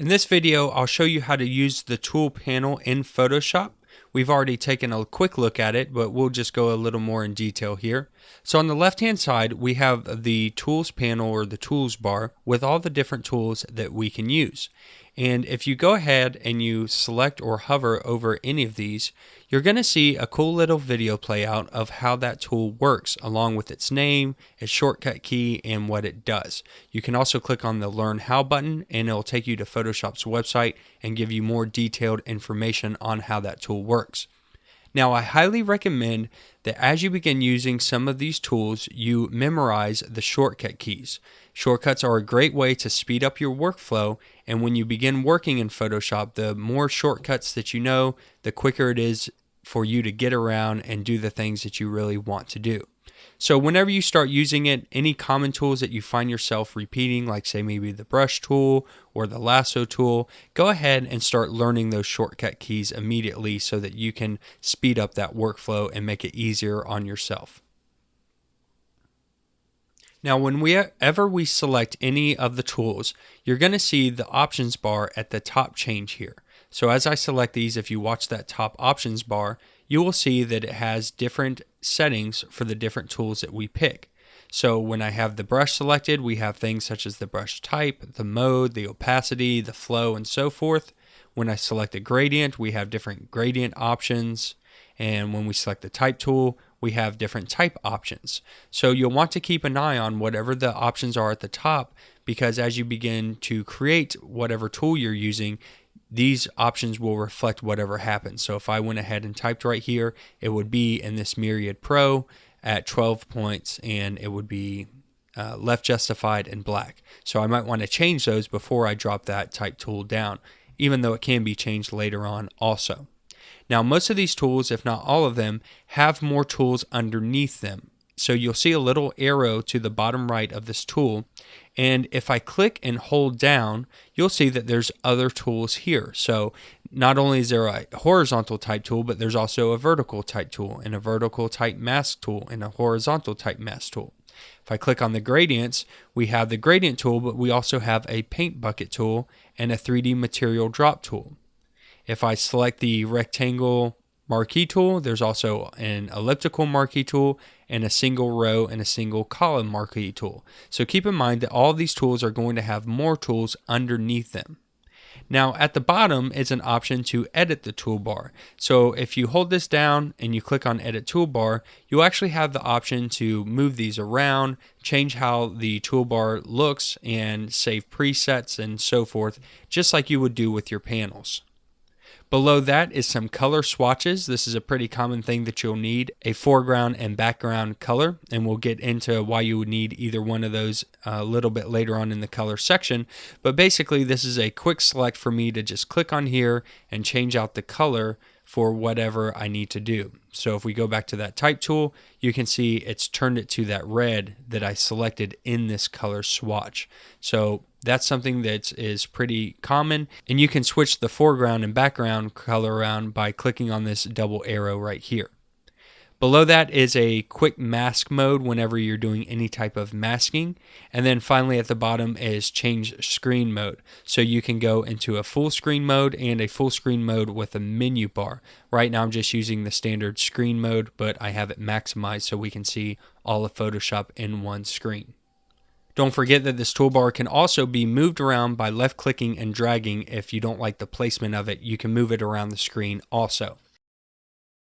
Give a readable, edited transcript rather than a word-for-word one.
In this video, I'll show you how to use the tool panel in Photoshop. We've already taken a quick look at it, but we'll just go a little more in detail here. So on the left-hand side, we have the tools panel or the tools bar with all the different tools that we can use. And if you go ahead and you select or hover over any of these, you're going to see a cool little video play out of how that tool works, along with its name, its shortcut key, and what it does. You can also click on the Learn How button, and it'll take you to Photoshop's website and give you more detailed information on how that tool works. Now, I highly recommend that as you begin using some of these tools, you memorize the shortcut keys. Shortcuts are a great way to speed up your workflow, and when you begin working in Photoshop, the more shortcuts that you know, the quicker it is for you to get around and do the things that you really want to do. So whenever you start using it, any common tools that you find yourself repeating, like say maybe the brush tool or the lasso tool, go ahead and start learning those shortcut keys immediately so that you can speed up that workflow and make it easier on yourself. Now, whenever we select any of the tools, you're going to see the options bar at the top change here. So as I select these, if you watch that top options bar, you will see that it has different settings for the different tools that we pick. So when I have the brush selected, we have things such as the brush type, the mode, the opacity, the flow, and so forth. When I select a gradient, we have different gradient options. And when we select the type tool, we have different type options. So you'll want to keep an eye on whatever the options are at the top, because as you begin to create whatever tool you're using, these options will reflect whatever happens. So if I went ahead and typed right here, it would be in this Myriad Pro at 12 points, and it would be left justified and black. So I might want to change those before I drop that type tool down, even though it can be changed later on also. Now, most of these tools, if not all of them, have more tools underneath them. So you'll see a little arrow to the bottom right of this tool, and if I click and hold down, you'll see that there's other tools here. So not only is there a horizontal type tool, but there's also a vertical type tool, and a vertical type mask tool, and a horizontal type mask tool. If I click on the gradients, we have the gradient tool, but we also have a paint bucket tool and a 3D material drop tool. If I select the rectangle marquee tool, there's also an elliptical marquee tool and a single row and a single column marquee tool. So keep in mind that all of these tools are going to have more tools underneath them. Now at the bottom is an option to edit the toolbar. So if you hold this down and you click on edit toolbar, you'll actually have the option to move these around, change how the toolbar looks, and save presets and so forth, just like you would do with your panels. Below that is some color swatches. This is a pretty common thing that you'll need, a foreground and background color, and we'll get into why you would need either one of those a little bit later on in the color section. But basically, this is a quick select for me to just click on here and change out the color for whatever I need to do. So if we go back to that type tool, you can see it's turned it to that red that I selected in this color swatch. So that's something that is pretty common, and you can switch the foreground and background color around by clicking on this double arrow right here. Below that is a quick mask mode whenever you're doing any type of masking. And then finally at the bottom is change screen mode. So you can go into a full screen mode and a full screen mode with a menu bar. Right now I'm just using the standard screen mode, but I have it maximized so we can see all of Photoshop in one screen. Don't forget that this toolbar can also be moved around by left clicking and dragging. If you don't like the placement of it, you can move it around the screen also.